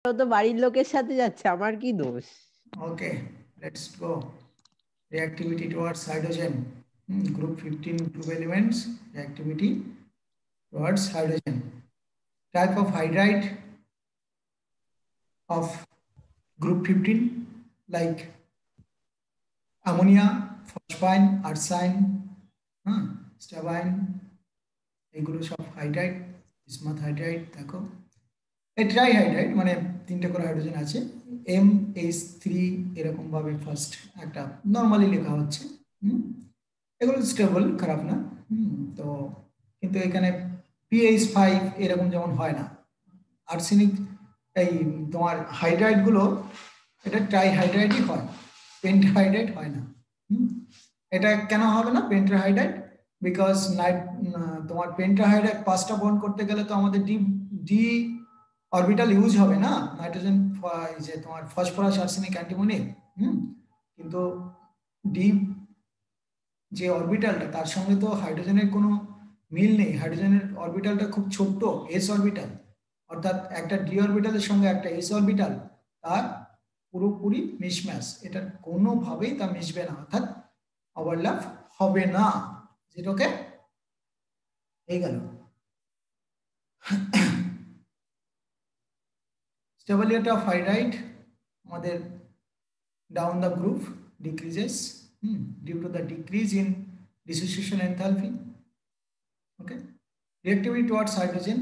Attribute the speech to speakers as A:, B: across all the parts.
A: ও তো বাড়ির লোকের সাথে যাচ্ছে, আমার কি দোষ?
B: Okay, let's go. Reactivity towards hydrogen. Group 15 group elements. Reactivity towards hydrogen. Type of hydride of group 15 like ammonia, phosphine, arsine, stibine, এগুলো সব হাইড্রাইড, বিসমাথ হাইড্রাইড। দেখো এই ট্রাইহাইড্রাইড মানে তিনটে করে হাইড্রোজেন আছে, MH3 এরকম ভাবে ফার্স্ট একটা নর্মালি লেখা হচ্ছে। এগুলো স্টেবল, খারাপ না। তো কিন্তু এখানে PH5 এরকম যেমন হয় না। আর্সেনিক এই তোমার হাইড্রাইড গুলো এটা ট্রাইহাইড্রাইডই হয়, পেন্টাহাইড্রাইড হয় না। এটা কেন হবে না পেন্টাহাইড্রাইড? বিকজ তোমার পেন্টাহাইড্রাইড পাঁচটা বন্ড করতে গেলে তো আমাদের ডি ডি অরবিটাল ইউজ হবে না, নাইট্রোজেন যে তোমার ফসফরাস আর্সেনিক অ্যান্টিমনি। কিন্তু ডি যে অরবিটালটা তার সঙ্গে তো হাইড্রোজেনের কোনো মিল নেই, হাইড্রোজেনের অরবিটালটা খুব ছোট্ট, এস অরবিটাল, অর্থাৎ একটা ডি অরবিটালের সঙ্গে একটা এস অরবিটাল তার পুরোপুরি মিসম্যাচ, এটা কোনোভাবেই তা মিশবে না, অর্থাৎ ওভারল্যাপ হবে না, যেটাকে এই গেল। স্টেবিলিটি অফ হাইড্রাইড আমাদের down the group decreases due to the decrease in dissociation enthalpy. Okay, reactivity towards hydrogen,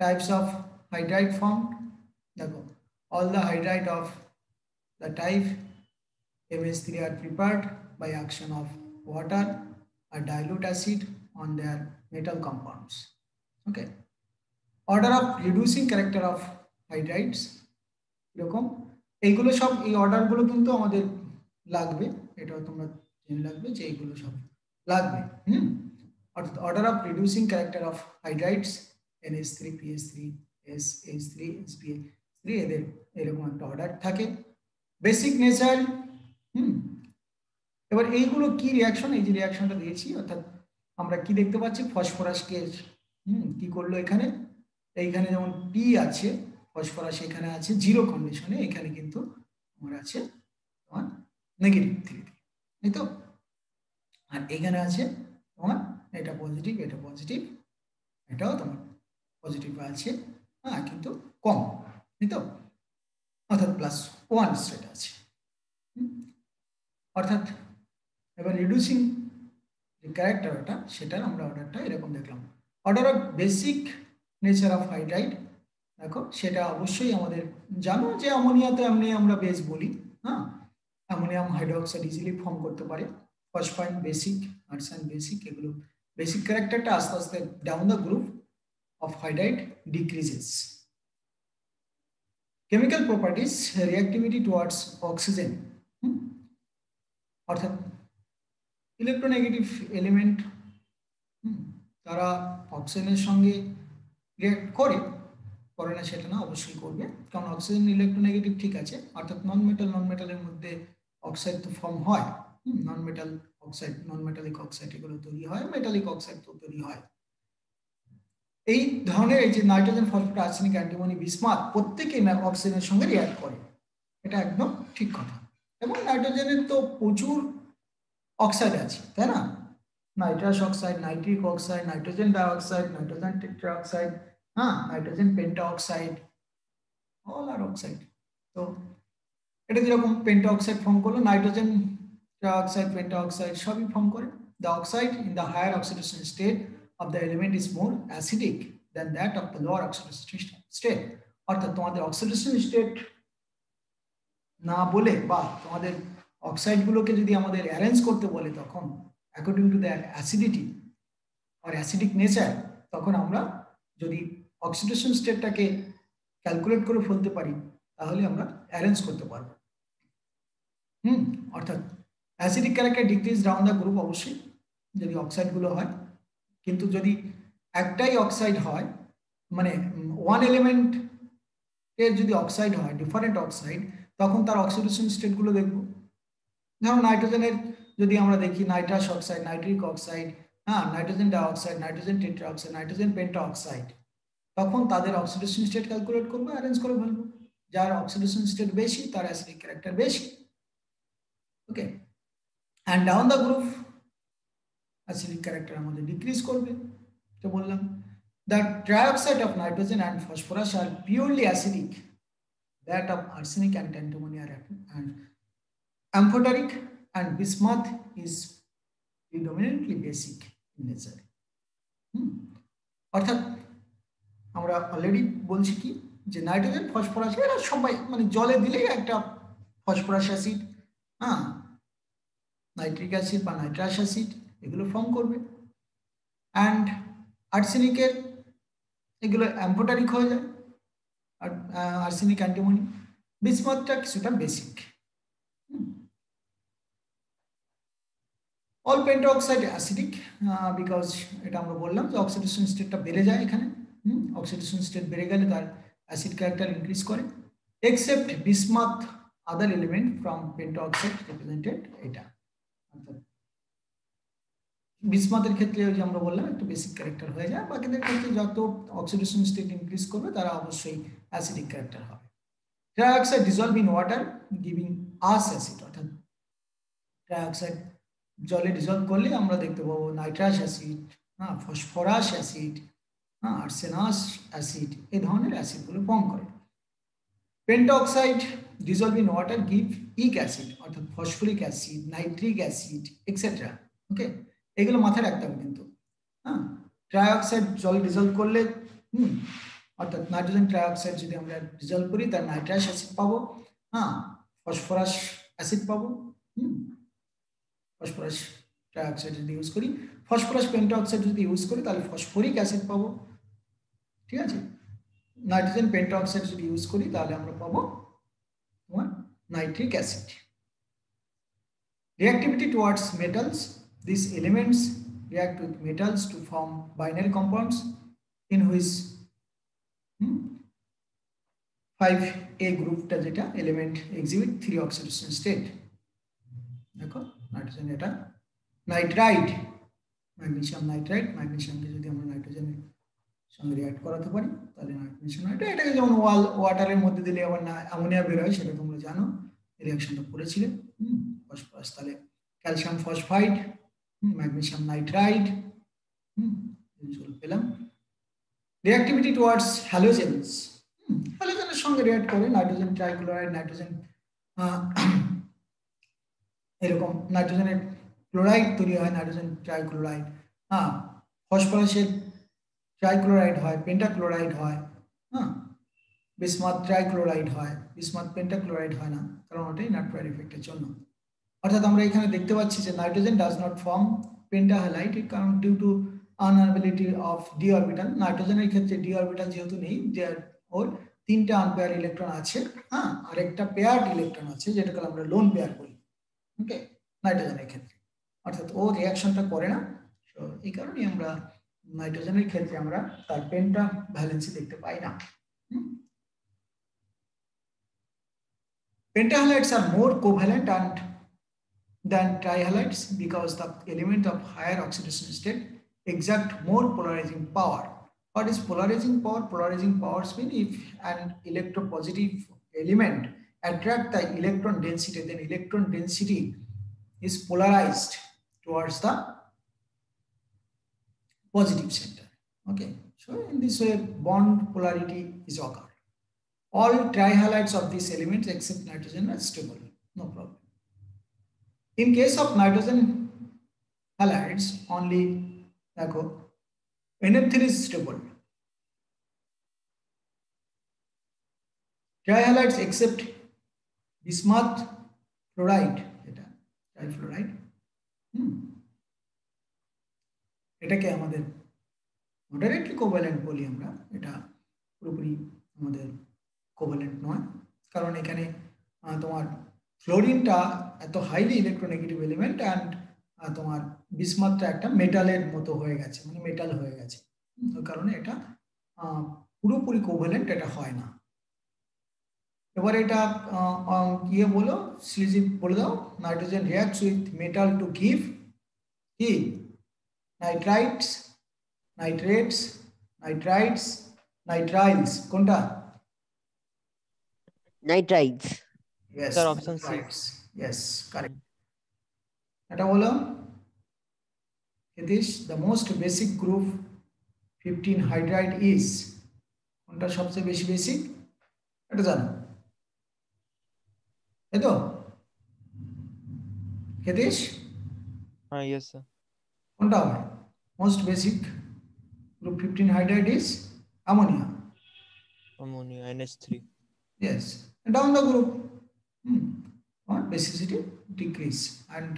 B: types of hydride formed. All the hydride of the type MH3 are prepared by action of water or dilute acid on their metal compounds. Okay, order of reducing character of hydrides এরকম এইগুলো সব, এই অর্ডারগুলো কিন্তু আমাদের লাগবে, এটাও তোমরা জেনে রাখবে যে এইগুলো সব লাগবে। অর্থাৎ order of reducing character of hydrides NH3 PH3 SH3 SPA3 এদের এরকম একটা অর্ডার থাকে। বেসিক নেচার, এবার এইগুলো কি রিয়াকশন, এই যে রিয়াকশনটা দিয়েছি, অর্থাৎ আমরা কি দেখতে পাচ্ছি, ফসফরাসকে কি করলো এখানে, এইখানে যেমন পি আছে, ফসফরাস এখানে আছে জিরো কন্ডিশনে, এখানে কিন্তু আমার আছে তোমার নেগেটিভ 3, তাই তো? আর এখানে আছে তোমার এটা পজিটিভ, এটা পজিটিভ, এটাও তোমার পজিটিভ আছে, কিন্তু কম, তাই তো? অর্থাৎ +1 স্টেট আছে। অর্থাৎ এবার রিডিউসিং যে ক্যারেক্টারটা, সেটার আমরা অর্ডারটা এরকম দেখলাম। Order of basic nature of hydride, দেখো সেটা অবশ্যই আমাদের জানো যে অ্যামোনিয়াতে এমনি আমরা বেস বলি, অ্যামোনিয়াম হাইড্রোক্সাইড ইজিলি ফর্ম করতে পারে, ফসফাইন বেসিক, আর্সেন বেসিক, এগুলো বেসিক ক্যারেক্টারটা আস্তে আস্তে down the group of hydride decreases. Chemical properties, reactivity towards oxygen, অর্থাৎ ইলেকট্রোনেগেটিভ এলিমেন্ট তারা অক্সিজেনের সঙ্গে রিঅ্যাক্ট করে না সেটা না, অবশ্যই করবে, কারণ অক্সিজেন ইলেকট্রোনেগেটিভ ঠিক আছে, অর্থাৎ নন মেটালের মধ্যে অক্সাইড তো ফর্ম হয়, নন মেটাল অক্সাইড, নন মেটালিক অক্সাইড এগুলো তৈরি হয়, মেটালিক অক্সাইড তো তৈরি হয়। এই ধরনের এই যে nitrogen, phosphorus, arsenic, antimony, bismuth প্রত্যেকেই অক্সিজেনের সঙ্গে রিঅ্যাক্ট করে, এটা একদম ঠিক কথা। এবং নাইট্রোজেনের তো প্রচুর অক্সাইড আছে, তাই না? Nitrous oxide, nitric oxide, nitrogen dioxide, nitrogen tetroxide, nitrogen pentoxide, all are oxide. তো এটা যেরকম পেন্টাঅক্সাইড ফর্ম করলো, নাইট্রোজেন ট্রাইঅক্সাইড, পেন্টাঅক্সাইড সবই ফর্ম করে। The oxide in the higher oxidation state of the element is more acidic than that of the lower oxidation state. অর্থাৎ তোমাদের oxidation state না বলে বা তোমাদের অক্সাইড গুলোকে যদি আমাদের অ্যারেঞ্জ করতে বলে, তখন অ্যাকর্ডিং টু দ্যাট অ্যাসিডিটি আর অ্যাসিডিক নেচার, তখন আমরা যদি অক্সিডেশন স্টেটটাকে ক্যালকুলেট করে ফেলতে পারি, তাহলে আমরা অ্যারেঞ্জ করতে পারবো। অর্থাৎ acidic character decrease down the group, অবশ্যই যদি অক্সাইডগুলো হয়, কিন্তু যদি একটাই অক্সাইড হয়, মানে ওয়ান এলিমেন্ট এর যদি অক্সাইড হয়, ডিফারেন্ট অক্সাইড, তখন তার অক্সিডেশন স্টেটগুলো দেখব। ধরো নাইট্রোজেনের যদি আমরা দেখি, nitrous oxide, nitric oxide, nitrogen dioxide, nitrogen tetroxide, nitrogen pentoxide, তখন তাদের অক্সিডেশন স্টেট ক্যালকুলেট করবো, অ্যারেঞ্জ করে ফেলবো। যার অক্সিডেশন স্টেট বেশি তার অ্যাসিডিক ক্যারেক্টার বেশি। Okay, and down the group acidic character আমাদের ডিক্রিজ করবে। তো বললাম the trioxide of nitrogen and phosphorus are purely acidic, that of arsenic and antimony are amphoteric, and bismuth is predominantly basic in nature. অর্থাৎ আমরা already বলছি কি যে nitrogen phosphorus এরা সবাই মানে জলে দিলেই একটা ফসফরাস অ্যাসিড, হ্যাঁ, নাইট্রিক অ্যাসিড বা নাইট্রাস অ্যাসিড এগুলো ফর্ম করবে। অ্যান্ড আর্সেনিকের এগুলো অ্যাম্ফোটারিক হয়ে যায়, আর আর্সেনিক অ্যান্টিমনি। বিসমথটা কিছুটা বেসিক। অল পেন্টাঅক্সাইড অ্যাসিডিক বিকজ এটা আমরা বললাম যে অক্সিডেশন স্টেটটা বেড়ে যায় এখানে। অক্সিডেশন স্টেট বেড়ে গেলে তার অ্যাসিড ক্যারেক্টার ইনক্রিজ করে, except bismuth other element from pentoxide represented. এটা বিসমথের ক্ষেত্রে যে আমরা বললাম একটু বেসিক ক্যারেক্টার হয়ে যায়, বাকিদের ক্ষেত্রে যত অক্সিডেশন স্টেট ইনক্রিজ করবে তারা অবশ্যই অ্যাসিডিক ক্যারেক্টার হবে। Trioxide dissolve in water giving us acid, অর্থাৎ ট্রাইঅক্সাইড জলে ডিসলভ করলে আমরা দেখতে পাবো নাইট্রাস অ্যাসিড, হ্যাঁ, ফসফরাস অ্যাসিড, হ্যাঁ, আর্সেনাস অ্যাসিড, এই ধরনের অ্যাসিডগুলো ফর্ম করে। Pentoxide dissolve in water give ic acid, অর্থাৎ phosphoric acid, nitric acid etcetera. Okay, এগুলো মাথায় রাখতে হবে কিন্তু। হ্যাঁ, ট্রাইঅক্সাইড জলে ডিসলভ করলে অর্থাৎ নাইট্রোজেন ট্রাইঅক্সাইড যদি আমরা ডিসলভ করি তার নাইট্রাস অ্যাসিড পাবো, হ্যাঁ, ফসফরাস অ্যাসিড পাবো। ফসফরাস ট্রাইঅক্সাইড যদি ইউজ করি, ফসফরাস পেন্টাঅক্সাইড যদি ইউজ করি তাহলে ফসফরিক অ্যাসিড পাবো। ঠিক আছে, নাইট্রোজেন পেন্টাঅক্সাইড যদি ইউজ করি তাহলে আমরা পাবো তোমার nitric acid. Reactivity towards metals, these elements react with metals to form binary compounds in which 5A গ্রুপটা যেটা এলিমেন্ট exhibit 3 oxidation state। দেখো নাইট্রোজেন এটা নাইট্রাইড, ম্যাগনেসিয়াম নাইট্রাইড, ম্যাগনেসিয়ামকে যদি আমরা নাইট্রোজেনের সঙ্গে রিঅ্যাক্ট করাতে পারি তাহলে ম্যাগনেসিয়াম নাইট্রাইড, এটাকে যেমন ওয়াটারের মধ্যে দিলে আবার অ্যামোনিয়া বের হয়, সেটা তোমরা জানো, রিঅ্যাকশনটা পড়েছিলে। ফসফরাস তাহলে ক্যালসিয়াম ফসফাইড, ম্যাগনেসিয়াম নাইট্রাইড পেলাম। রিঅ্যাক্টিভিটি টুয়ার্ডস হ্যালোজেনস, হ্যালোজেনের সঙ্গে রিঅ্যাক্ট করে নাইট্রোজেন ট্রাইক্লোরাইড, নাইট্রোজেন এরকম নাইট্রোজেনের ক্লোরাইড তৈরি হয়, নাইট্রোজেন ট্রাইক্লোরাইড, হ্যাঁ, ফসফরাসের ট্রাইক্লোরাইড হয়, পেন্টাক্লোরাইড হয়, হ্যাঁ, বিসমথ ট্রাইক্লোরাইড হয়, বিসমথ পেন্টাক্লোরাইড হয় না, কারণ ওটাই নাইট্রাইড ইফেক্টের জন্য। অর্থাৎ আমরা এখানে দেখতে পাচ্ছি যে nitrogen does not form pentahalide, কারণ due to unability of d orbital. নাইট্রোজেনের ক্ষেত্রে ডি অরবিটাল যেহেতু নেই, ওর 3টা আনপেয়ার ইলেকট্রন আছে, হ্যাঁ, আর একটা পেয়ার্ড ইলেকট্রন আছে যেটাকে আমরা লোন পেয়ার বলি। ওকে, নাইট্রোজেনের ক্ষেত্রে অর্থাৎ ও রিঅ্যাকশনটা করে না, তো এই কারণে আমরা নাইট্রোজেনের ক্ষেত্রে আমরা তার পেন্টা ভ্যালেন্সি দেখতে পাই না। Pentahalides are more covalent than trihalides because the element of higher oxidation state exert more polarizing power. What is polarizing power? Polarizing powers mean if an electropositive element attract the electron density, then electron density is polarized towards the positive center. Okay, so in this way bond polarity is occurred. All trihalides of these elements except nitrogen are stable, no problem. In case of nitrogen halides, only NF3 is stable. Trihalides except bismuth fluoride, trifluoride, এটাকে আমাদের moderately covalent বলি আমরা, এটা পুরোপুরি আমাদের covalent নয়, কারণ এখানে তোমার ফ্লোরিনটা এত হাইলি ইলেকট্রোনেগেটিভ এলিমেন্ট অ্যান্ড তোমার বিসমথটা একটা মেটালের মতো হয়ে গেছে, মানে মেটাল হয়ে গেছে, ওই কারণে এটা পুরোপুরি কোভ্যালেন্ট এটা হয় না। এবার এটা ইয়ে বলো, সিরিজ বলে দাও, nitrogen reacts with metal to give কি নাইট্রাইটস, নাইট্রেটস, নাইট্রাইটস, নাইট্রাইলস কোনটা?
A: নাইট্রাইটস।
B: Yes,
C: Sir, option C.
B: nitrites. Yes, correct. এটা বলো Hitesh, the most basic group 15 hydride is কোনটা সবচেয়ে বেশি বেসিক এটা জানো তাই তো Hitesh?
C: Yes, sir.
B: কোনটা হবে most basic group 15 hydride is ammonia.
C: Ammonia, NH3.
B: Yes, down the group or basicity decrease and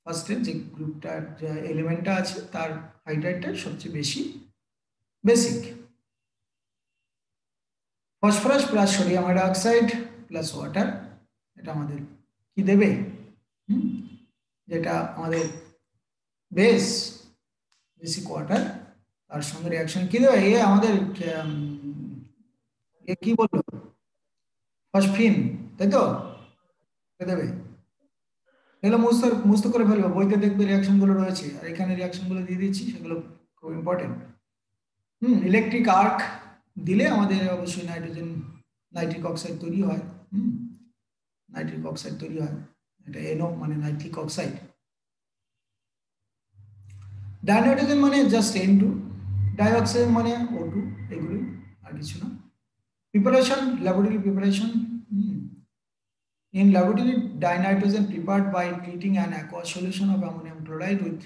B: first যে গ্রুপটার যে এলিমেন্টটা আছে তার হাইড্রাইডটা সবচেয়ে বেশি basic phosphorus plus sodium hydroxide plus water এটা আমাদের কি দেবে যেটা আমাদের বেসিক ওয়াটার তার সঙ্গে রিঅ্যাকশন কি দেবে এ আমাদের কি বলবো ফসফিন তাই তো দেবে এগুলো মুস্ত করে ফেলবো বইতে দেখবে রিঅ্যাকশন গুলো রয়েছে আর এখানে রিঅ্যাকশন গুলো দিয়ে দিচ্ছি সেগুলো খুব ইম্পর্টেন্ট ইলেকট্রিক আর্ক দিলে আমাদের অবশ্যই নাইট্রিক অক্সাইড তৈরি হয় নাইট্রিক অক্সাইড তৈরি হয় এটা NO মানে নাইট্রিক অক্সাইড ডাইনাইট্রোজেন মানে জাস্ট N2 ডাইঅক্সাইড মানে O2 এগুলোই আর কিছু না preparation laboratory preparation In laboratory, dinitrogen prepared by treating an aqueous solution of ammonium chloride with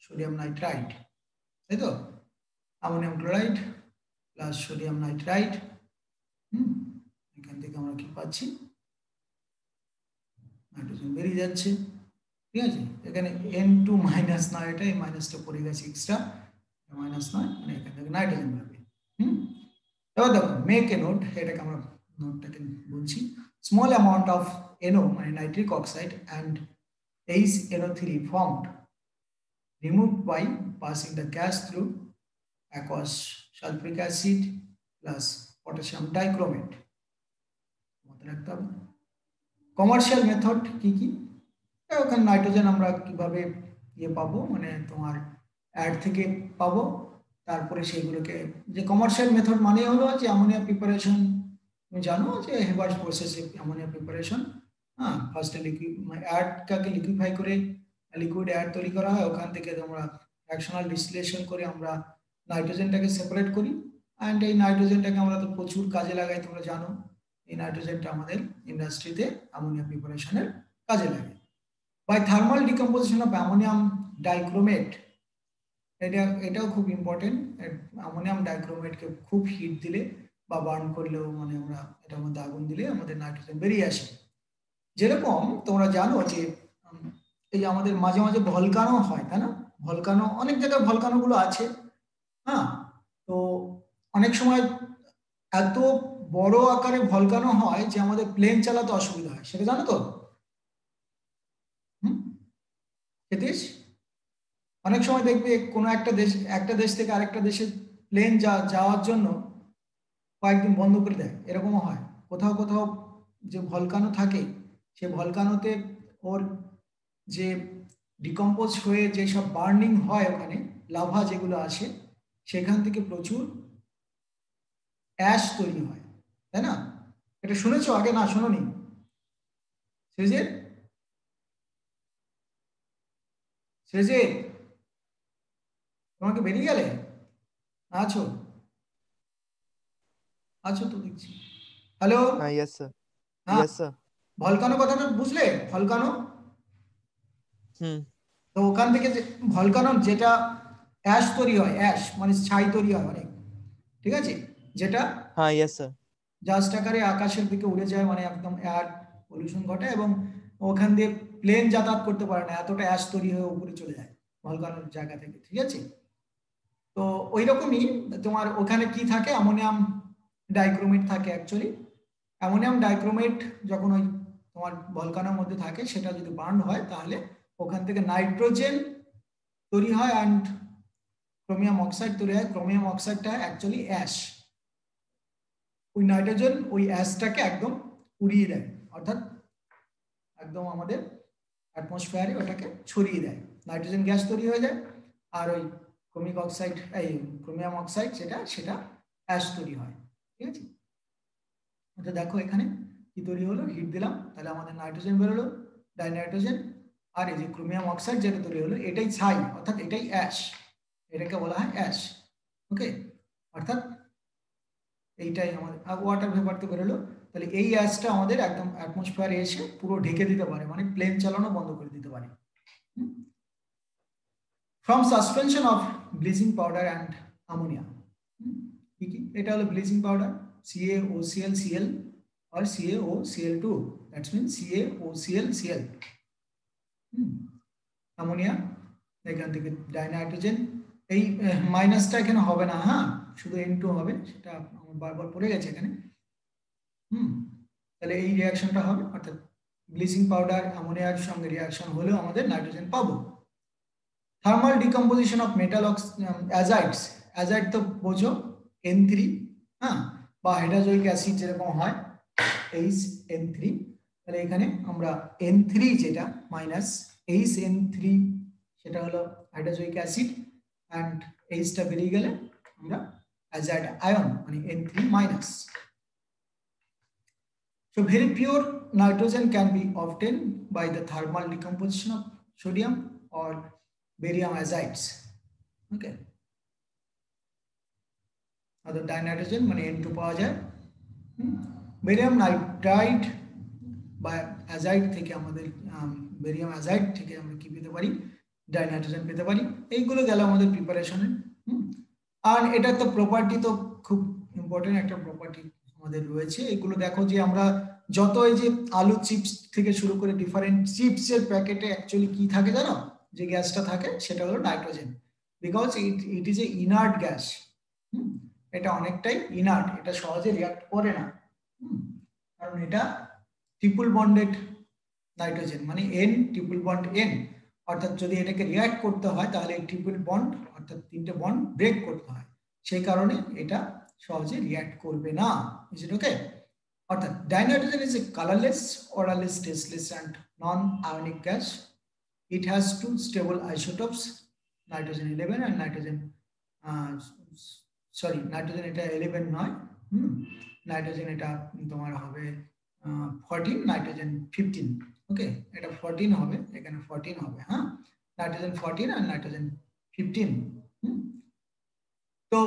B: sodium nitrite. তাই তো ammonium chloride plus sodium nitrite এখান থেকে আমরা কি পাচ্ছি নাইট্রোজেন বেরিয়ে যাচ্ছে ঠিক আছে এখানে N2 মাইনাস না এটা এই মাইনাসটা পড়ে গেছে এক্সট্রা মাইনাস নয় মানে এখান থেকে নাইট্রোজেন বেরোবে এবার দেখো মেক এ নোট এটাকে আমরা নোটটাকে বলছি small amount of NO nitric oxide and HNO3 formed removed by passing the gas through aqueous sulfuric acid plus potassium dichromate. Commercial method কি কি ওখানে নাইট্রোজেন আমরা কিভাবে পাবো মানে তোমার অ্যাড থেকে পাবো তারপরে সেইগুলোকে যে কমার্শিয়াল মেথড মানে হলো যে অ্যামোনিয়া প্রিপারেশন তুমি জানো যে হেবার্স প্রসেসে অ্যামোনিয়া প্রিপারেশন ফার্স্টে অ্যাডটাকে লিকুইফাই করে লিকুইড অ্যাড তৈরি করা হয় ওখান থেকে তোমরা ফ্র্যাকশনাল ডিস্টিলেশন করে আমরা নাইট্রোজেনটাকে সেপারেট করি অ্যান্ড এই নাইট্রোজেনটাকে আমরা তো প্রচুর কাজে লাগাই তোমরা জানো এই নাইট্রোজেনটা আমাদের ইন্ডাস্ট্রিতে অ্যামোনিয়া প্রিপারেশনের কাজে লাগে by thermal decomposition of ammonium dichromate এটাও খুব ইম্পর্টেন্ট অ্যামোনিয়াম ডাইক্রোমেটকে খুব হিট দিলে বা বার্ন করলেও মানে আমরা এটার মধ্যে আগুন দিলে আমাদের নাইট্রোজেন বেরিয়ে আসে যেরকম তোমরা জানো যে এই যে আমাদের মাঝে মাঝে ভলকানো হয় তাই না ভলকানো অনেক জায়গায় ভলকানো গুলো আছে তো অনেক সময় এত বড় আকারে ভলকানো হয় যে আমাদের প্লেন চালাতে অসুবিধা হয় সেটা জানো তো হিতেশ অনেক সময় দেখবে কোনো একটা দেশ থেকে আরেকটা দেশে প্লেন যাওয়ার জন্য কয়েকদিন বন্ধ করে দেয় এরকমও হয় কোথাও কোথাও যে ভলকানো থাকে সে ভলকানোতে ওর যে ডিকম্পোজ হয়ে যে সব বার্নিং হয় ওখানে লাভা যেগুলো আসে সেখান থেকে প্রচুর অ্যাশ তৈরি হয় তাই না এটা শুনেছো আগে না শোনোনি সৃজিত তোমাকে বেরিয়ে গেলে আছো তো দেখছি hello
C: Yes, sir. Yes, sir.
B: Volcano কথাটা বুঝলে ভলকানো তো ওখান থেকে যে ভলকানো যেটা অ্যাশ তৈরি হয় অ্যাশ মানে ছাই তৈরি হয় অনেক ঠিক আছে যেটা
C: Yes, sir.
B: জাস্ট আকারে আকাশের দিকে উড়ে যায় মানে একদম এয়ার পলিউশন ঘটে এবং ওখান দিয়ে প্লেন যাতায়াত করতে পারে না এতটা অ্যাশ তৈরি হয়ে উপরে চলে যায় ভলকানোর জায়গা থেকে ঠিক আছে তো ওই রকমই তোমার ওখানে কি থাকে অ্যামোনিয়াম ডাইক্রোমেট থাকে অ্যাকচুয়ালি অ্যামোনিয়াম ডাইক্রোমেট যখন ওই তোমার ভলকানোর মধ্যে থাকে সেটা যদি বার্ন হয় তাহলে ওখান থেকে নাইট্রোজেন তৈরি হয় অ্যান্ড ক্রোমিয়াম অক্সাইড তৈরি হয় ক্রোমিয়াম অক্সাইডটা অ্যাকচুয়ালি অ্যাশ ওই নাইট্রোজেন ওই অ্যাশটাকে একদম উড়িয়ে দেয় অর্থাৎ একদম আমাদের অ্যাটমসফিয়ারে ওটাকে ছড়িয়ে দেয় নাইট্রোজেন গ্যাস তৈরি হয়ে যায় আর ওই ক্রোমিক অক্সাইড এই ক্রোমিয়াম অক্সাইড সেটা অ্যাশ তৈরি হয়। ঠিক আছে, আচ্ছা দেখো এখানে কি তৈরি হলো, হিট দিলাম তাহলে আমাদের নাইট্রোজেন বেরোলো, ডাইনাইট্রোজেন, আর এই যে ক্রোমিয়াম অক্সাইড যেটা তৈরি হলো এটাই ছাই অর্থাৎ এটাই অ্যাশ, এটাকে বলা হয় অ্যাশ। ওকে, অর্থাৎ এইটাই আমাদের ওয়াটার ভেপার তো বেরোলো, তাহলে এই অ্যাশটা আমাদের একদম অ্যাটমসফিয়ারে এসে পুরো ঢেকে দিতে পারে, মানে প্লেন চালানো বন্ধ করে দিতে পারে। From suspension of bleaching powder and ammonia, কি কি, এটা হলো bleaching powder CaOCl or CaOCl2, that means CaOCl ammonia, এখান থেকে ডাইনাইট্রোজেন, এই মাইনাসটা এখানে হবে না, হ্যাঁ শুধু N2 হবে, সেটা আমার বারবার পড়ে গেছে এখানে। তাহলে এই রিঅ্যাকশনটা হবে, অর্থাৎ ব্লিচিং পাউডার অ্যামোনিয়ার সঙ্গে রিঅ্যাকশন হলেও আমাদের নাইট্রোজেন পাবো। Thermal decomposition of metal azides, azide তো বোঝো N3, হ্যাঁ, বা হাইড্রোজয়িক অ্যাসিড যেরকম হয় HN3, তাহলে এখানে আমরা N3 যেটা মাইনাস HN3 সেটা হলো হাইড্রোজয়িক অ্যাসিড, অ্যান্ড Hটা বেরিয়ে গেলে আমরা অ্যাজাইড আয়ন মানে N3 minus. So very pure nitrogen can be obtained by the thermal decomposition of sodium or barium azides. Okay. অর্থাৎ ডাইনাইট্রোজেন মানে N2 পাওয়া যায়। বেরিয়াম নাইট্রাইড বা অ্যাজাইড থেকে আমাদের বেরিয়াম অ্যাজাইড থেকে আমরা কি পেতে পারি, ডাইনাইট্রোজেন পেতে পারি। এইগুলো গেল আমাদের প্রিপারেশনে। আর এটা তো প্রপার্টি তো খুব ইম্পর্টেন্ট একটা প্রপার্টি আমাদের রয়েছে। এগুলো দেখো যে আমরা যত এই যে আলু চিপস থেকে শুরু করে ডিফারেন্ট চিপসের প্যাকেটে অ্যাকচুয়ালি কি থাকে জানো, যে গ্যাসটা থাকে সেটা হলো nitrogen, because it is a inert gas. এটা অনেকটাই ইনার্ট, এটা সহজে রিঅ্যাক্ট করে না, কারণ এটা ট্রিপল বন্ডেড নাইট্রোজেন মানে N ট্রিপল বন্ড N, অর্থাৎ যদি এটাকে রিঅ্যাক্ট করতে হয় তাহলে এই ট্রিপল বন্ড অর্থাৎ তিনটে বন্ড ব্রেক করতে হয়, সেই কারণে এটা সহজে রিঅ্যাক্ট করবে না। Is it okay? অর্থাৎ dinitrogen is a colourless, odorless, tasteless and non-ionic gas. It has two stable isotopes, nitrogen 11 and nitrogen nitrogen এটা 11 নয়, নাইট্রোজেন এটা তোমার হবে 14, নাইট্রোজেন 15। ওকে, এটা 14 হবে, এখানে 14 হবে, হ্যাঁ, নাইট্রোজেন 14 আর নাইট্রোজেন 15। তো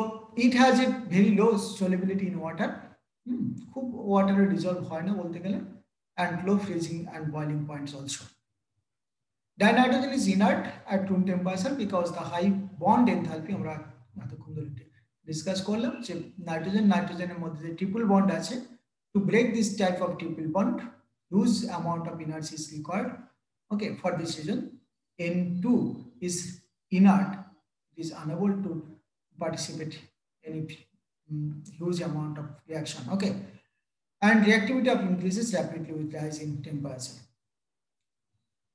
B: it has a very low solubility in water, খুব ওয়াটারে ডিজলভ হয় না বলতে গেলে, and low freezing and boiling points also. Dinitrogen is inert at room temperature because the high bond enthalpy আমরা এতক্ষণ ধরে ডিসকাস করলাম যে নাইট্রোজেনের মধ্যে যে ট্রিপল বন্ড আছে, to break this type of triple bond huge amount of energy is required. Okay, for this reason N2 is inert, it is unable to participate any huge amount of reaction. Okay, and reactivity of increases rapidly with rise in temperature.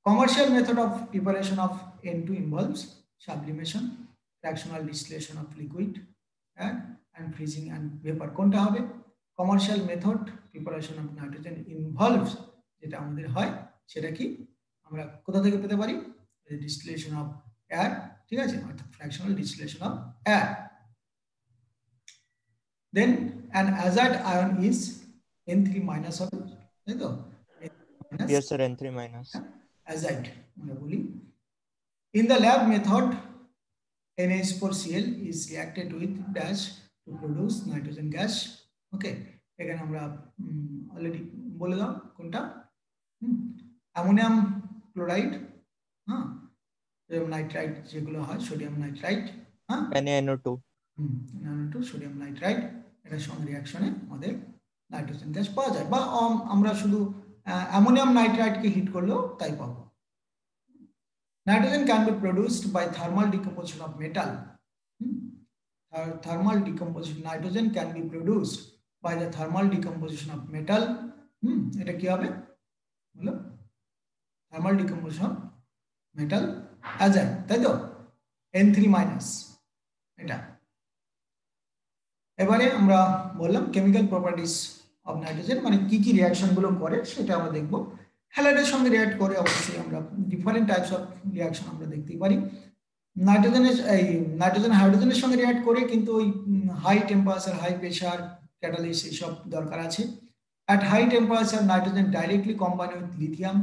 B: Commercial method of preparation of N2 involves sublimation, fractional distillation of liquid, and freezing and vapor. কোনটা হবে? Commercial method preparation of nitrogen involves যেটা আমাদের হয় সেটা কি আমরা কোথা থেকে পেতে পারি? Distillation of air, ঠিক আছে, অর্থাৎ fractional distillation of air. Then an azide ion is N3 minus হবে, তাই তো?
C: Yes sir, N3 minus.
B: Azide আমরা বলি। In the lab method NH4Cl is reacted with dash to produce nitrogen gas. Okay, এখানে আমরা অলরেডি বলে দাও কোনটা, অ্যামোনিয়াম ক্লোরাইড, হ্যাঁ, নাইট্রাইট যেগুলো হয়, সোডিয়াম নাইট্রাইট, হ্যাঁ,
C: NaNO2,
B: NaNO2 সোডিয়াম নাইট্রাইট, এটার সঙ্গে রিঅ্যাকশনে আমাদের নাইট্রোজেন গ্যাস পাওয়া যায়, বা আমরা শুধু অ্যামোনিয়াম নাইট্রাইটকে হিট করলেও তাই পাবো। Nitrogen can be produced by thermal decomposition of metal. Thermal decomposition, nitrogen can be produced by the thermal decomposition of metal. এটা কি হবে বলো? Thermal decomposition of metal azide, তাই তো? N3 minus এটা। এবারে আমরা বললাম কেমিক্যাল প্রপার্টিজ অফ নাইট্রোজেন, মানে কি কি রিঅ্যাকশন গুলো করে সেটা আমরা দেখবো। হ্যালাইডের সঙ্গে রিঅ্যাক্ট করে অবশ্যই আমরা ডিফারেন্ট টাইপস অফ রিঅ্যাকশন আমরা দেখতেই পারি। নাইট্রোজেন হাইড্রোজেনের সঙ্গে রিঅ্যাক্ট করে, কিন্তু ওই high temperature, high pressure catalyst এইসব দরকার আছে। At high temperature, nitrogen directly combine with lithium,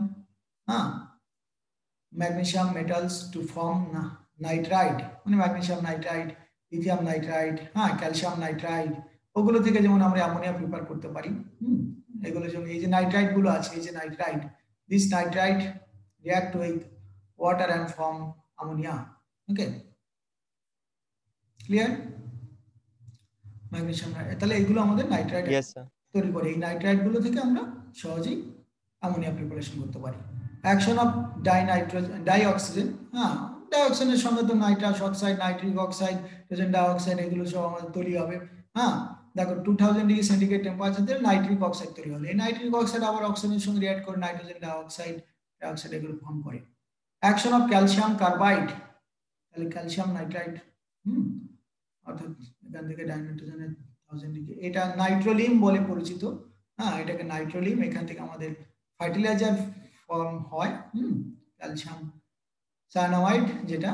B: magnesium metals to form nitride, মানে magnesium nitride, lithium nitride, calcium nitride, ওগুলো থেকে যেমন আমরা অ্যামোনিয়া প্রিপেয়ার করতে পারি। এগুলোর জন্য এই যে নাইট্রাইড গুলো আছে, এই যে nitride, this nitride react with water and form ammonia. Okay, clear? Magnesium, তাহলে এইগুলো আমাদের নাইট্রাইড তৈরি করে। এই নাইট্রাইড গুলো থেকে আমরা সহজেই অ্যামোনিয়া প্রিপারেশন করতে পারি। অ্যাকশন অফ ডাইঅক্সিজেন, ডাইঅক্সিজেনের সঙ্গে তো nitrous oxide, nitric oxide, hydrogen dioxide, এগুলো সব আমাদের তৈরি হবে। দেখো 2000 ডিগ্রি সেন্টিগ্রেড টেম্পারেচারে নাইট্রিক অক্সাইড তৈরি হলো। এই নাইট্রিক অক্সাইড আবার অক্সিজেনের সঙ্গে রিঅ্যাক্ট করে নাইট্রোজেন ডাইঅক্সাইড, এগুলো ফর্ম করে। অ্যাকশন অফ ক্যালসিয়াম কার্বাইড, তাহলে ক্যালসিয়াম নাইট্রাইড, অর্থাৎ এখান থেকে ডাইনাইট্রোজেনের 1000 ডিগ্রি, এটা নাইট্রোলিম বলে পরিচিত। এটাকে নাইট্রোলিম, এখান থেকে আমাদের ফার্টিলাইজার ফর্ম হয়, ক্যালসিয়াম সায়ানামাইড যেটা,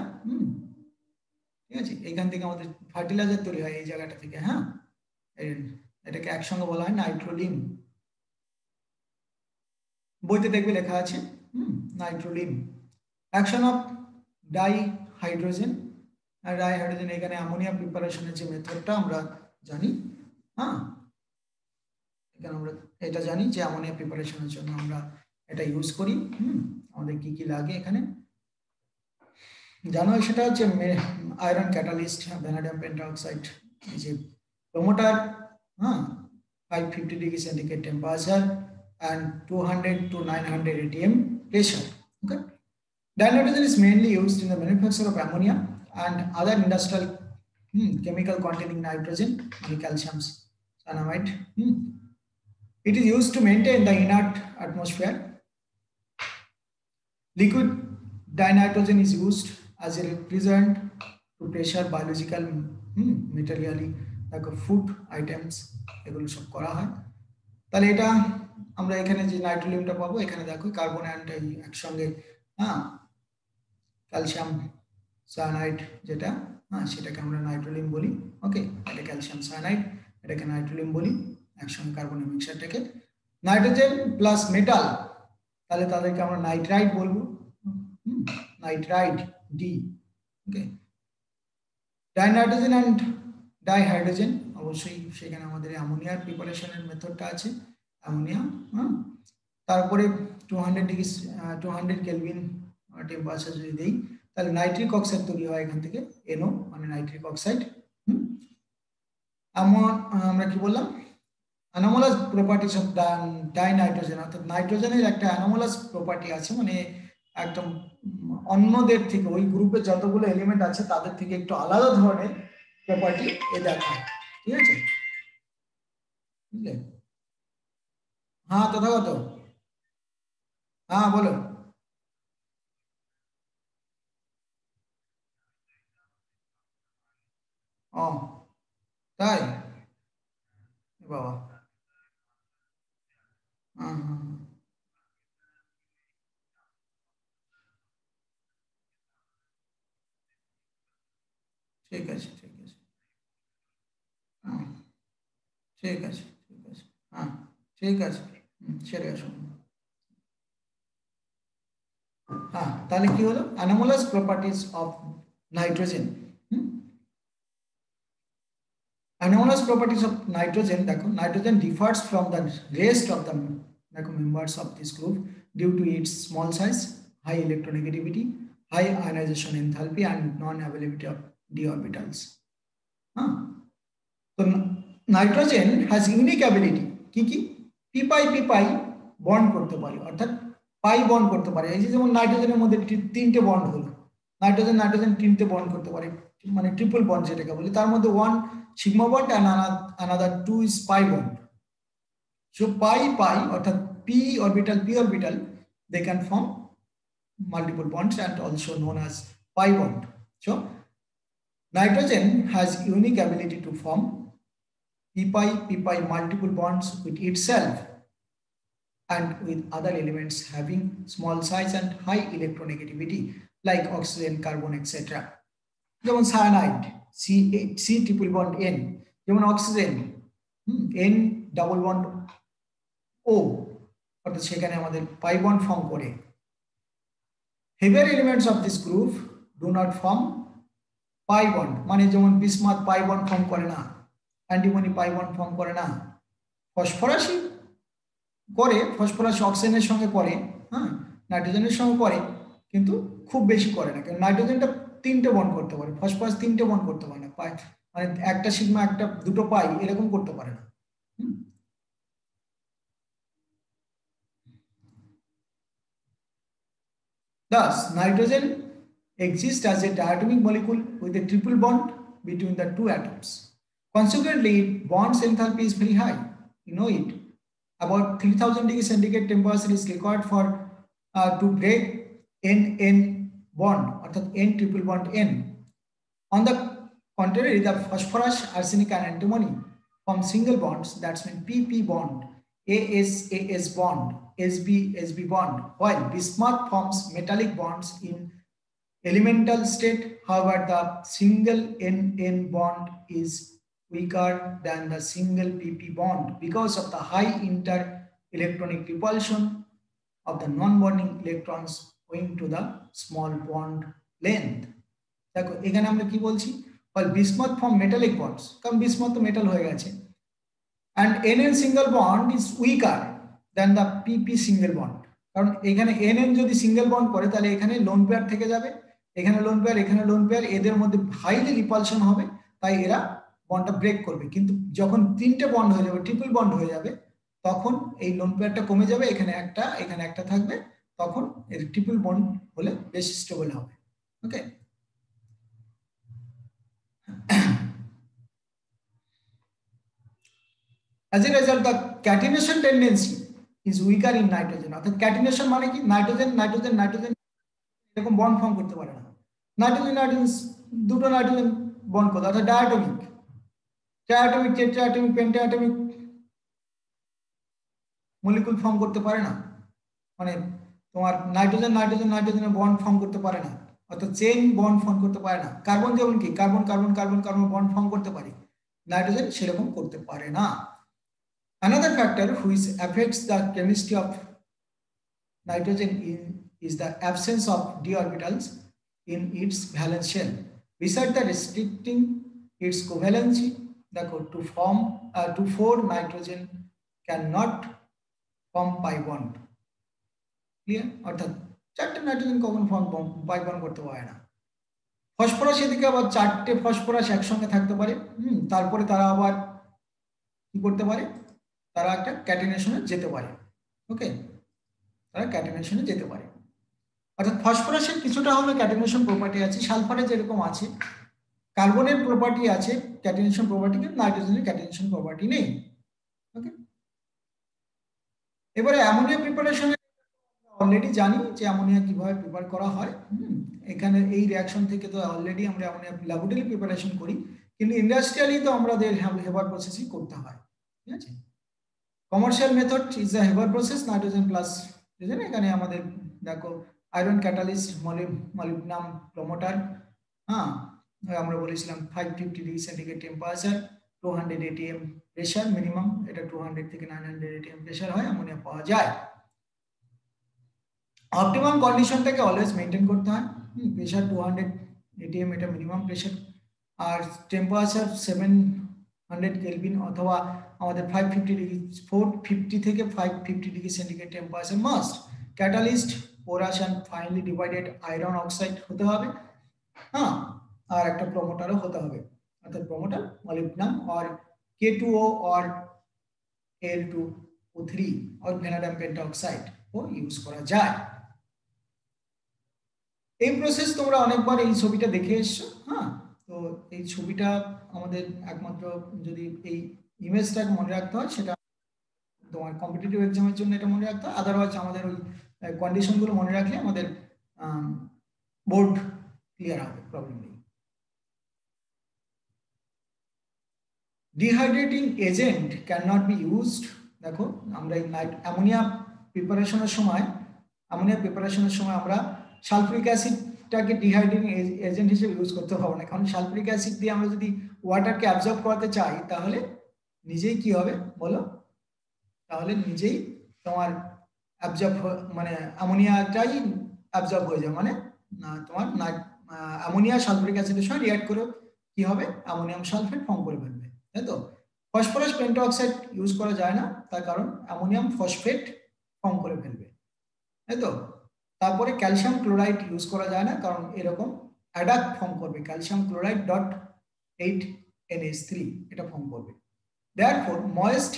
B: ঠিক আছে, এখান থেকে আমাদের ফার্টিলাইজার তৈরি হয় এই জায়গাটা থেকে। এটাকে একসঙ্গে বলা হয় নাইট্রোলিম। বইতে দেখবে লেখা আছে Nitrolim. Action of dihydrogen, dihydrogen, এখানে অ্যামোনিয়া প্রিপারেশনের যে মেথডটা আমরা জানি, এখানে আমরা এটা জানি যে অ্যামোনিয়া প্রিপারেশনের জন্য আমরা এটা ইউজ করি। আমাদের কি কি লাগে এখানে জানো, সেটা হচ্ছে আয়রন ক্যাটালিস্ট, ভ্যানাডিয়াম পেন্টাঅক্সাইড, এই যে promoter, 550 degree centigrade temperature and 200 to 900 atm pressure. Okay, dinitrogen is mainly used in the manufacture of ammonia and other industrial chemical containing nitrogen, calcium cyanamide. It is used to maintain the inert atmosphere. Liquid dinitrogen is used as a refrigerant to pressure biological materially like food items, এগুলো সব করা হয়। তাহলে এটা আমরা এখানে যে নাইট্রোলিয়ামটা পাবো, এখানে দেখো কার্বন অ্যান্ড একসঙ্গে ক্যালসিয়াম সায়ানাইড যেটা, সেটাকে আমরা নাইট্রোলিয়াম বলি। ওকে, এটা ক্যালসিয়াম সায়ানাইড, এটাকে নাইট্রোলিয়াম বলি, একসঙ্গে কার্বন মিক্সারটাকে। নাইট্রোজেন প্লাস মেটাল, তাহলে তাদেরকে আমরা নাইট্রাইড বলবো, নাইট্রাইড ডি। ওকে, ডাইনাইট্রোজেন অ্যান্ড ডাইহাইড্রোজেন, অবশ্যই সেখানে আমাদের অ্যামোনিয়ার প্রিপারেশনের মেথডটা আছে, অ্যামোনিয়া। তারপরে 200 কেলভিন টেম্পারেচার যদি দেই, তাহলে নাইট্রিক অক্সাইড তৈরি হয় এখান থেকে, NO মানে নাইট্রিক অক্সাইড। আমরা কি বললাম, অ্যানোমালাস প্রপার্টিজ অফ ডাইনাইট্রোজেন, অর্থাৎ নাইট্রোজেনের একটা অ্যানোমালাস প্রপার্টি আছে, মানে একদম অন্যদের থেকে, ওই গ্রুপে যতগুলো এলিমেন্ট আছে তাদের থেকে একটু আলাদা ধরনের প্রপার্টি এ দেখায়। ঠিক আছে, বুঝলে? তথাগত, বলো। তাই বাবা, ঠিক আছে, ঠিক আছে, ঠিক আছে, ঠিক আছে, ঠিক আছে, সেটা শুনুন। তাহলে কি হলো, anomalous properties of nitrogen. Anomalous properties of nitrogen, দেখো nitrogen differs from the rest of the members of this group due to its small size, high electronegativity, high ionization enthalpy and non-availability of d orbitals. So nitrogen has unique ability কি p pi bond করতে পারে, অর্থাৎ pi bond করতে পারে। এই যে যেমন নাইট্রোজেনের মধ্যে 3টে বন্ড হলো, নাইট্রোজেন 3টে বন্ড করতে পারে, মানে ট্রিপল বন্ড যেটাকে বলি, তার মধ্যে 1 sigma bond and another 2 is pi bond. So pi অর্থাৎ p orbital they can form multiple bonds and also known as pi bond. So nitrogen has unique ability to form p pi multiple bonds with itself and with other elements having small size and high electronegativity like oxygen, carbon, etc. যেমন cyanide C triple bond N, যেমন oxygen N double bond O, অর্থাৎ সেখানে আমাদের pi bond form করে। Heavier elements of this group do not form pi bond, মানে যেমন bismuth পাই bond form করে না, অ্যান্টিমনি পাই বন্ড ফর্ম করে না, ফসফরাসই করে, ফসফরাস অক্সিজেনের সঙ্গে করে, হ্যাঁ নাইট্রোজেনের সঙ্গে করে, কিন্তু খুব বেশি করে না, কারণ নাইট্রোজেনটা 3টে বন্ড করতে পারে, ফসফরাস 3টে বন্ড করতে পারে না, পাই মানে একটা সিগমা একটা দুটো পাই এরকম করতে পারে না। Thus, nitrogen exists as a diatomic molecule with a triple bond between the two atoms. Consequently, bond's enthalpy is very high. You know it. About 3000 degrees centigrade temperature is required for to break N bond, or the N triple bond N. On the contrary, the phosphorus, arsenic, and antimony form single bonds. That's mean PP bond, AS bond, SB bond, while bismuth forms metallic bonds in elemental state. However, the single N bond is weaker than the single PP bond because of the high inter-electronic repulsion of the non-bonding electrons owing to the small bond length. দেখো এখানে আমরা কি বলছি, while bismuth form metallic bonds, কারণ bismuth তো metal হয়ে গেছে, and NN single bond is weaker than the PP single bond, কারণ এখানে NN যদি সিঙ্গেল বন্ড করে তাহলে এখানে লোন পেয়ার থেকে যাবে, এখানে লোন পেয়ার, এখানে লোন পেয়ার, এদের মধ্যে হাইলি রিপালশন হবে, তাই এরা বন্ডটা ব্রেক করবে। কিন্তু যখন 3টে বন্ড হয়ে যাবে, ট্রিপল বন্ড হয়ে যাবে, তখন এই লোন পেয়ারটা কমে যাবে, এখানে একটা থাকবে, তখন এর ট্রিপল বন্ড হলে বেশি স্টেবল হবে। ওকে, as a result the catenation tendency is weaker in nitrogen. অর্থাৎ ক্যাটিনেশন মানে কি, নাইট্রোজেন এরকম বন্ড ফর্ম করতে পারে না, নাইট্রোজেন দুটো নাইট্রোজেন বন্ড করতে, অর্থাৎ ডায়াটমিক, ট্রায়াটমিক, টেট্রাঅ্যাটমিক, পেন্টাঅ্যাটমিক মলিকুল ফর্ম করতে পারে না, মানে তোমার নাইট্রোজেনের বন্ড ফর্ম করতে পারে না, অর্থাৎ চেইন বন্ড ফর্ম করতে পারে না। কার্বন যেমন কি কার্বন বন্ড ফর্ম করতে পারে, নাইট্রোজেন সেরকম করতে পারে না। Another factor which affects the chemistry of nitrogen is the absence of d orbitals in its valence shell. Besides the restricting its covalency, to form nitrogen cannot form pi bond. Clear? অর্থাৎ 4টে nitrogen কখন pi bond করতে পারে না। Phosphorus এদিকে আবার 4টে phosphorus একসঙ্গে থাকতে পারে, তারপরে তারা আবার কি করতে পারে, তারা একটা ক্যাটিনেশনে যেতে পারে। ওকে, তারা ক্যাটিনেশনে যেতে পারে, অর্থাৎ ফসফরাসের কিছুটা হলো ক্যাটিনেশন প্রপার্টি আছে, সালফারে যেরকম আছে, কার্বনের প্রপার্টি আছে ক্যাটিনেশন প্রপার্টি, কিন্তু নাইট্রোজেনের ক্যাটিনেশন প্রপার্টি নেই। ওকে, এবারে অ্যামোনিয়া প্রিপারেশনে অলরেডি জানি যে অ্যামোনিয়া কিভাবে প্রিপেয়ার করা হয়। এখানে এই রিঅ্যাকশন থেকে তো অলরেডি আমরা অ্যামোনিয়া ল্যাবরেটরি প্রিপারেশন করি, কিন্তু ইন্ডাস্ট্রিয়ালি তো আমাদের হেবার প্রসেসিং করতে হয়। ঠিক আছে, commercial method is a Haber process, nitrogen plus বুঝলেন, এখানে আমাদের দেখো আয়রন ক্যাটালিস্ট, মলিবডেনাম প্রমোটার, হ্যাঁ আমরা বলেছিলাম 550 degree centigrade temperature, 200 atm pressure minimum, এটা 200 থেকে 900 atm প্রেসার হয়, অ্যামোনিয়া পাওয়া যায়। অপটিমাম কন্ডিশনটাকে অলওয়েজ মেইনটেইন করতে হয়, প্রেসার 200 atm এটা মিনিমাম প্রেসার, আর টেম্পারেচার 700 কেলভিন অথবা আমাদের 550 ডিগ্রি 450 থেকে 550 degree centigrade temperature must. Catalyst porous and finally divided iron oxide হতে হবে, হ্যাঁ, আর একটা প্রমোটারও হতে হবে, অর্থাৎ promoter molybdenum or K2O or Al2O3 or vanadium pentoxide ও ইউজ করা যায়। এই প্রসেস তোমরা অনেকবার এই ছবিটা দেখে এসছো, হ্যাঁ, তো এই ছবিটা আমাদের একমাত্র যদি এই ইমেজটাকে মনে রাখতে হয়, সেটা তোমার কম্পিটিটিভ এক্সামের জন্য এটা মনে রাখতে হয়, আদারওয়াইজ আমাদের ওই কন্ডিশনগুলো মনে রাখলে আমাদের বোর্ড ক্লিয়ার হবে, প্রবলেম নেই। Dehydrating agent can not be used. দেখো আমরা এই অ্যামোনিয়া প্রিপারেশনের সময় আমরা সালফিউরিক অ্যাসিড অ্যাসিডটাকে ডিহাইড্রেটিং এজেন্ট হিসেবে ইউজ করতে হবে না, কারণ সালফিউরিক অ্যাসিড দিয়ে আমরা যদি ওয়াটারকে অ্যাবজর্ব করাতে চাই তাহলে নিজেই কি হবে বলো, তাহলে নিজেই তোমার অ্যাবজর্ব মানে অ্যামোনিয়াটাই অ্যাবজর্ব হয়ে যাবে, মানে তোমার অ্যামোনিয়া সালফিউরিক অ্যাসিডের সঙ্গে রিঅ্যাক্ট করে কি হবে, অ্যামোনিয়াম সালফেট ফর্ম করে ফেলবে, তাই তো। ফসফরাস পেন্টোঅক্সাইড ইউজ করা যায় না, তার কারণ অ্যামোনিয়াম ফসফেট ফর্ম করে ফেলবে, তাই তো। তারপরে ক্যালসিয়াম ক্লোরাইড ইউজ করা যায় না, কারণ এরকম অ্যাডাক্ট ফর্ম করবে, ক্যালসিয়াম ক্লোরাইড .8NH3 এটা ফর্ম করবে। Therefore, moist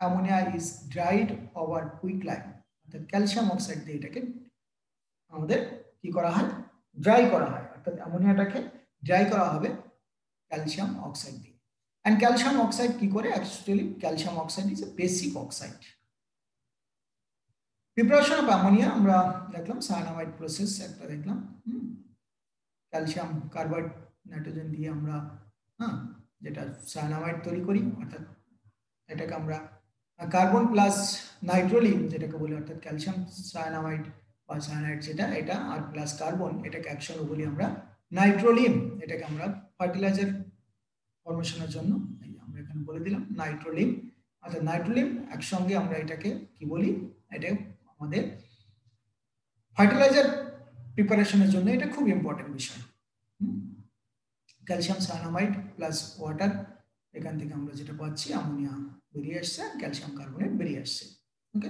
B: ammonia is dried over quicklime. অর্থাৎ ক্যালসিয়াম অক্সাইড দিয়ে এটাকে আমাদের কি করা হয়, ড্রাই করা হয়, অর্থাৎ অ্যামোনিয়াটাকে ড্রাই করা হবে ক্যালসিয়াম অক্সাইড দিয়ে। And calcium oxide কি করে, actually calcium oxide is a basic oxide. Preparation of ammonia আমরা দেখলাম সায়ানামাইড প্রসেস একটা দেখলাম, ক্যালসিয়াম কার্বাইড নাইট্রোজেন দিয়ে আমরা যেটা সায়ানামাইড তৈরি করি, অর্থাৎ এটাকে আমরা কার্বন প্লাস নাইট্রোলিন যেটাকে বলি, অর্থাৎ ক্যালসিয়াম সায়ানামাইড বা সায়ানাইড যেটা, এটা আর প্লাস কার্বন, এটাকে একসঙ্গে বলি আমরা নাইট্রোলিন। এটাকে আমরা ফার্টিলাইজার ফর্মেশনের জন্য আমরা এখানে বলে দিলাম নাইট্রোলিন, অর্থাৎ নাইট্রোলিন একসঙ্গে আমরা এটাকে কি বলি, এটা আমাদের ফার্টিলাইজার প্রিপারেশনের জন্য এটা খুব ইম্পর্টেন্ট বিষয়। ক্যালসিয়াম সায়ানামাইড প্লাস ওয়াটার, এখান থেকে আমরা যেটা পাচ্ছি অ্যামোনিয়া বেরিয়ে আসছে, ক্যালসিয়াম কার্বনেট বেরিয়ে আসছে। ওকে,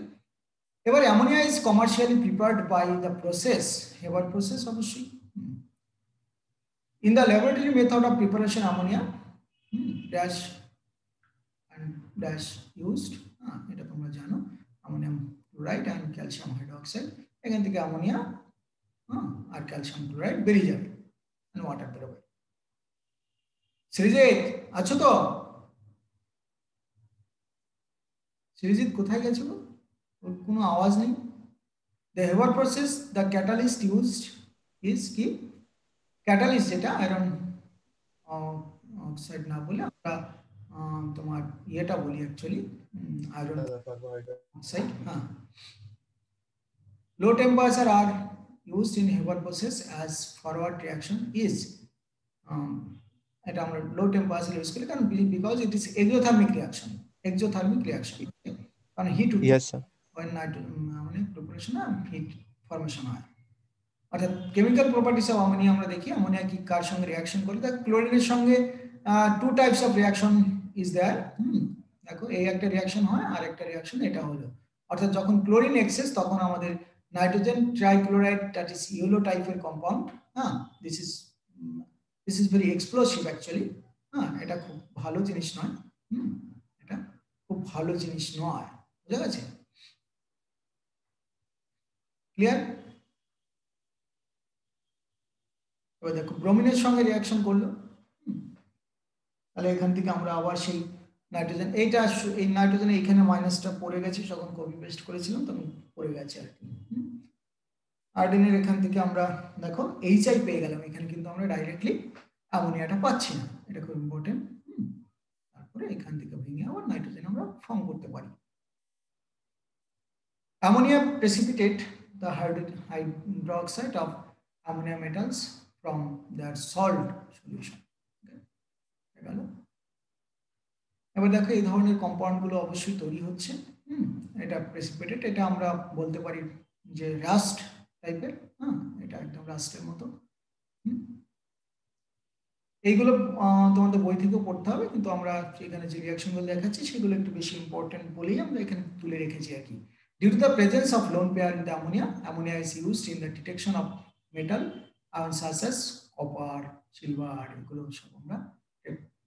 B: এবার ammonia is commercially prepared by the process, এবার প্রসেস অবশ্যই in the laboratory method of preparation ammonia dash and dash used, এটা তোমরা জানো, ammonium chloride and calcium hydroxide, এখান থেকে অ্যামোনিয়া আর ক্যালসিয়াম ক্লোরাইড বেরিয়ে যাবে আর ওয়াটার বেরোবে। সৃজিত আছো তো? সৃজিত কোথায় গেছো? ওর কোনো আওয়াজ নেই। The Haber process, the catalyst used is কি, ক্যাটালিস্ট যেটা আয়রন অক্সাইড না বলে আমরা তোমার ইয়েটা বলি actually iron oxide. Low temperature are used in Haber process as forward reaction is, এটা আমরা লো টেম্পারেচার ইউজ করি কারণ because it is exothermic reaction, কারণ হিট
C: Yes, sir.
B: when মানে প্রিপারেশন হিট ফর্মেশন হয়। অর্থাৎ কেমিক্যাল প্রপার্টিস অফ অ্যামোনিয়া আমরা দেখি, অ্যামোনিয়া কি কার সঙ্গে রিঅ্যাকশন করে, দেখ ক্লোরিনের সঙ্গে two types of reaction is there. দেখো এই একটা রিঅ্যাকশন হয় আর একটা রিঅ্যাকশন এটা হলো, অর্থাৎ যখন ক্লোরিন এক্সেস তখন আমাদের nitrogen trichloride that is yellow টাইপের compound, this is very explosive actually, এটা খুব ভালো জিনিস নয়, এটা খুব ভালো জিনিস নয়, বুঝা গেছে? ক্লিয়ার? এবার দেখো ব্রোমিনের সঙ্গে রিঅ্যাকশন করলো, তাহলে এখান থেকে আমরা আবার সেই নাইট্রোজেন, এইটা এই নাইট্রোজেন এইখানে মাইনাসটা পড়ে গেছে, যখন কপি পেস্ট করেছিলাম তখন পড়ে গেছে আর কি। আয়োডিনের এখান থেকে আমরা দেখো HI পেয়ে গেলাম, এখানে কিন্তু আমরা ডাইরেক্টলি অ্যামোনিয়াটা পাচ্ছি না, এটা খুব ইম্পর্টেন্ট। তারপরে এখান থেকে ভেঙে আবার নাইট্রোজেন আমরা ফর্ম করতে পারি। Ammonia precipitate the hydroxide of ammonia metals from their salt solution. এবার দেখো এই ধরনের কম্পাউন্ড গুলো অবশ্যই তৈরি হচ্ছে, এটা প্রেসিপিটেট, এটা আমরা বলতে পারি যে রাস্ট টাইপের, এটা একদম রাস্টের মতো। এইগুলো তোমাদের বই থেকেও পড়তে হবে, কিন্তু আমরা এখানে যে রিঅ্যাকশন গুলো দেখাচ্ছি সেগুলো একটু বেশি ইম্পর্টেন্ট বলেই আমরা এখানে তুলে রেখেছি আর কি। Due to the presence of lone pair in the ammonia, ammonia is used in the detection of metal such as copper, silver, এগুলো সব আমরা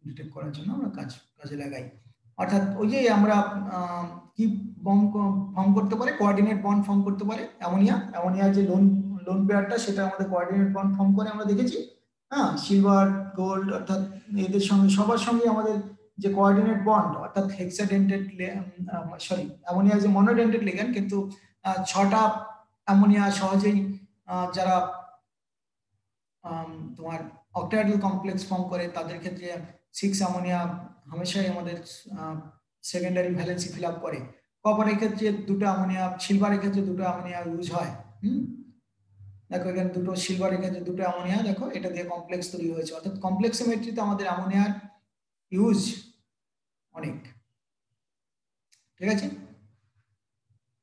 B: ডিটেক্ট করার জন্য আমরা কাজে লাগাই। অর্থাৎ ওই যে আমরা কি বন্ড ফর্ম করতে পারে, কোঅর্ডিনেট বন্ড ফর্ম করতে পারে অ্যামোনিয়া যে লোন পেয়ারটা সেটা আমাদের কোঅর্ডিনেট বন্ড ফর্ম করে আমরা দেখেছি। সিলভার, গোল্ড, অর্থাৎ এদের সঙ্গে সবার সঙ্গে আমাদের যে কোঅর্ডিনেট বন্ড, অর্থাৎ হেক্সাডেন্টেড অ্যামোনিয়া যে মনোডেন্টেড লিগ্যান্ড, কিন্তু 6টা অ্যামোনিয়া সহজেই যারা তোমার অক্টাহেড্রাল কমপ্লেক্স ফর্ম করে তাদের ক্ষেত্রে 6 অ্যামোনিয়া হামেশাই আমাদের সেকেন্ডারি ভ্যালেন্সি ফিল আপ করে। কপারের ক্ষেত্রে 2টা অ্যামোনিয়া, সিলভারের ক্ষেত্রে 2টা অ্যামোনিয়া ইউজ হয়। দেখো এখানে দুটো সিলভার, এখানে দুটো অ্যামোনিয়া, দেখো এটা দিয়ে কমপ্লেক্স তৈরি হয়েছে, অর্থাৎ কমপ্লেক্সিমেট্রিতে আমাদের অ্যামোনিয়ার ইউজ অনেক। ঠিক আছে,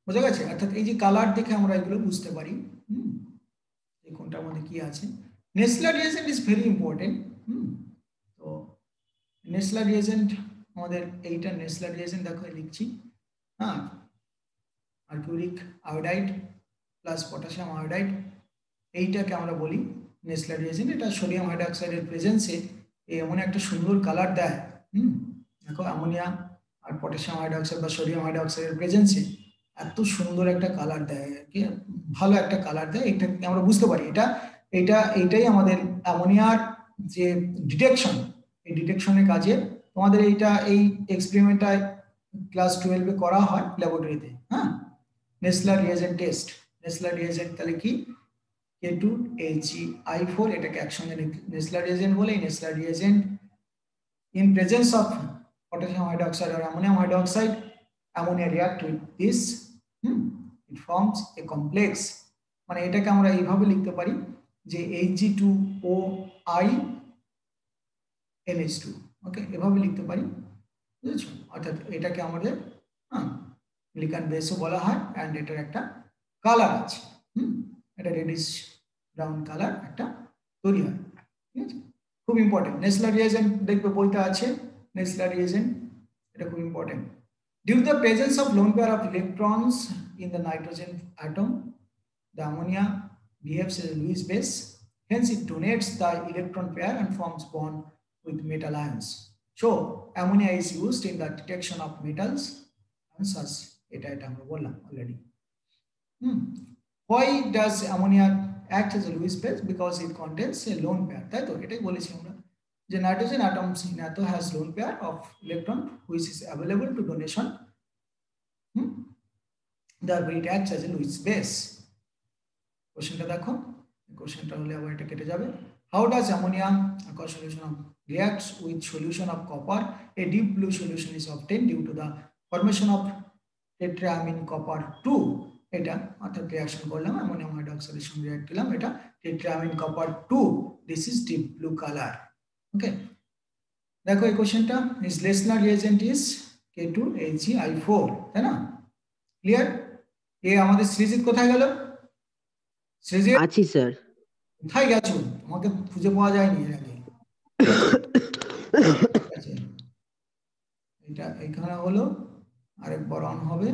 B: বোঝা গেছে? অর্থাৎ এই যে কালার দেখে আমরা এগুলো বুঝতে পারি এই কোনটার মধ্যে কি আছে। Nessler reagent is very important. তো নেসলার রিয়েজেন্ট আমাদের এইটা নেসলার রিয়েজেন্ট দেখো লিখছি, হ্যাঁ, mercuric iodide plus potassium iodide, এইটাকে আমরা বলি নেসলার রিয়েজেন্ট। এটা সোডিয়াম হাইড্রোক্সাইডের প্রেজেন্সে এমন একটা সুন্দর কালার দেয়। দেখো অ্যামোনিয়া আর পটাশিয়াম হাইড্রোক্সাইড বা সোডিয়াম হাইড্রোক্সাইডের প্রেজেন্সে এত সুন্দর একটা কালার দেয় আর কি, ভালো একটা কালার দেয়। এটা আমরা বুঝতে পারি এইটাই আমাদের অ্যামোনিয়ার যে ডিটেকশন, এই ডিটেকশনের কাজে তোমাদের এই এক্সপেরিমেন্টটা ক্লাস 12-এ করা হয় ল্যাবরেটরিতে। হ্যাঁ, Nessler reagent test. Nessler reagent তাহলে কি, K2HgI4, এটাকে একসঙ্গে নেসলার রিয়েজেন্ট বলে। Nessler reagent in presence of potassium hydroxide or ammonium hydroxide, ammonia react with this, it forms a complex, মানে এটাকে আমরা এইভাবে লিখতে পারি যে Hg2OI NH2, ওকে, এভাবে লিখতে পারি, বুঝেছো? অর্থাৎ এটাকে আমাদের সিলিকন বেসও বলা হয়, অ্যান্ড এটার একটা কালার আছে, এটা রেডিশ ব্রাউন কালার একটা তৈরি হয়। ঠিক আছে, খুব ইম্পর্টেন্ট। নেসলার রিয়েজেন্ট দেখবে বইতে আছে, নেসলার রিয়েজেন্ট এটা খুব important. Due to the presence of lone pair of electrons in the nitrogen atom, the ammonia behaves as a Lewis base, hence it donates the electron pair and forms bond with metal ions. So ammonia is used in the detection of metals and such, এটা আমরা বললাম already. Why does ammonia act as a Lewis base? Because it contains a lone pair, তাই তো? এটাই বলেছি আমরা যে nitrogen atoms in ato has lone pair of electron which is available to donation, therefore it acts as a Lewis base. কোশ্চেনটা দেখো, কোশ্চেনটা হলে আবার এটা কেটে যাবে। How does ammonia aqueous solution reacts with solution of copper? A deep blue solution is obtained due to the formation of tetraamine copper 2, এটা অর্থাৎ রিঅ্যাকশন করলাম অ্যামোনিয়াম হাইড্রোক্সাইডের সঙ্গে রিঅ্যাক্ট করলাম, এটা tetraamine copper 2, this is deep blue color. ওকে, দেখো এই কোশ্চেনটা is Lesnar reagent is K2HgI4, তাই না? ক্লিয়ার? এ আমাদের সৃজিত কোথায় গেল? সৃজিত
A: আছি স্যার।
B: কোথায় গেছো? তোমাকে খুঁজে পাওয়া যায়নি এর আগে। এটা এখানে হলো, আরেকবার অন হবে।